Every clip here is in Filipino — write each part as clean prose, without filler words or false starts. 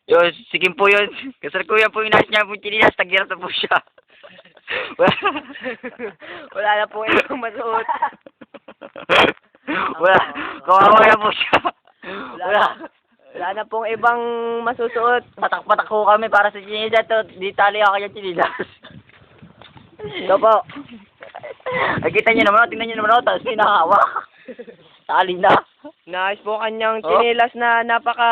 Yun, sige po yun. Kasalukuyan po yung nais niya po chinilas, tagyarap na po siya. Wala, Wala na po ibang masuot. wala, kawawa na po siya. Wala. Wala na pong ibang masusuot. Patak-patak ko kami para sa chinilas to. Di tali ako kanya chinilas. Ito po. Nakita niyo naman, tingnan niyo naman ako, tapos pinahawak. Tali na. Nais po kanyang Oh. chinilas na napaka...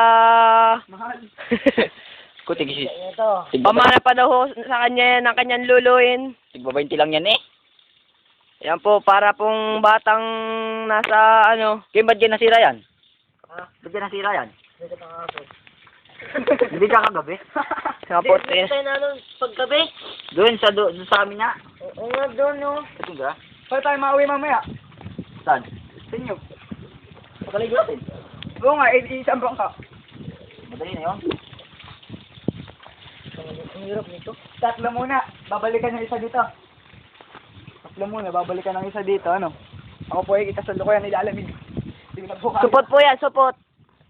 Kutig sis. Pamana pa daw ho sa kanya yan ang kanyang luluin. Tigba 20 lang yan eh. Yan po, para pong batang nasa ano... Kaya ba't yan nasira yan? Ba't yan nasira yan? Hindi ka kagabi? Sa puti. Paggabi? Doon sa amin nga. Oo nga doon, no. Ito nga. Saan tayo mauwi mamaya? Saan? Sa inyo. Pakaligo natin. Oo nga, isang bangka. Madali na yun. Ang hirap nito. Tatlo muna, babalikan yung isa dito. Tatlo muna, babalikan ng isa dito, ano? Ako po ay ikasundo ko yan, ilalamig. Hindi na po kaya. Supot po yan, supot.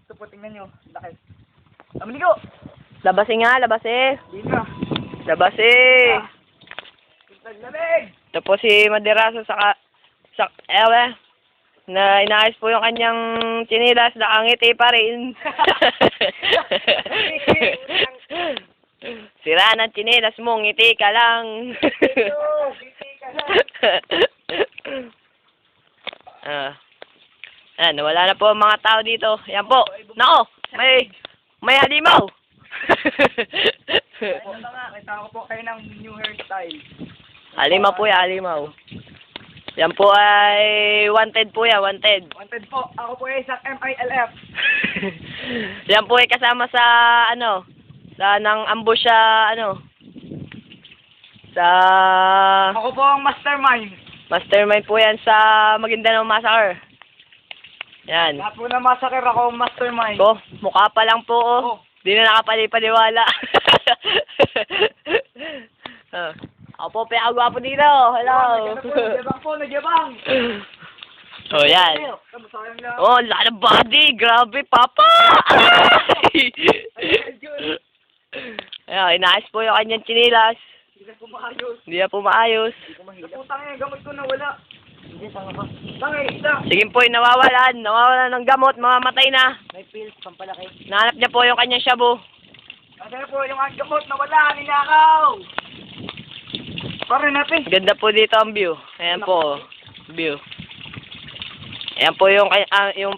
Ito po, tingnan nyo. Laki. Amaligo! Labasi nga, labasi. Hindi na. Labasi. Lamig! Ito po si Maderaso sa ewe. Na inaayos po yung kanyang chinilas, nakangiti pa rin. Sira ng chinilas mo, ngiti ka lang. Nawala na po ang mga tao dito. Yan po. Nako, may halimaw. Kita ko po kayo ng new hairstyle. Halimaw po yan, halimaw. Yan po ay wanted po yan, wanted. Wanted po, ako po ay isang MILF. Yan po ay kasama sa ano, sa nang ambush sa ano, sa Ako po ang mastermind. mastermind po yan sa Maguindanao Massacre. Yan. Lahat po na massacre, ako ang mastermind. Ko, mukha pa lang po oh. Oh. Di na nakapalipaliwala. Ako po, pinakagwapo dito. Hello. Nagyabang po, nagyabang. Oh, yan. Sayang lang. Oh, lala body. Grabe, papa. Ayan, inaayos po yung kanyang chinilas. Hindi na po maayos. Hindi na po maayos. Naputang yung gamot ko na wala. Hindi, tanga ba? Tanga, isa. Sige po, nawawalan ng gamot, mamamatay na. May pills, pampalaki. Nahanap niya po yung kanyang shabu. Kasi po, yung ang gamot na wala, ninakaw. Pare natin. Ganda po dito ang view. Ayan po, view. Ayan po yung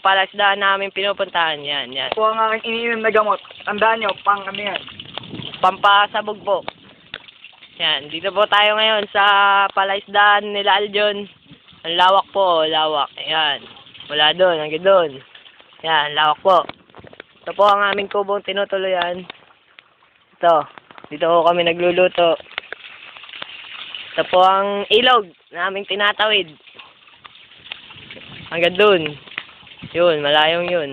palasdaan namin pinupuntahan. Yan, yan. Po ang aking iniinom na gamot. Tandaan nyo, pang ano yan. Pampasabog po. Yan, dito po tayo ngayon sa palaisdaan nila Aljon. Ang lawak po, lawak. Ayan. Mula doon, hanggang doon. Yan, lawak po. Ito po ang aming kubong tinutuloyan. Ito. Dito po kami nagluluto. Ito po ang ilog na aming tinatawid. Hanggang doon. Yun, malayong yun.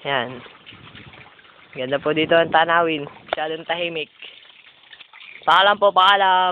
Yan. Ganda po dito ang tanawin. Masyadong tahimik. Paalam po, paalam.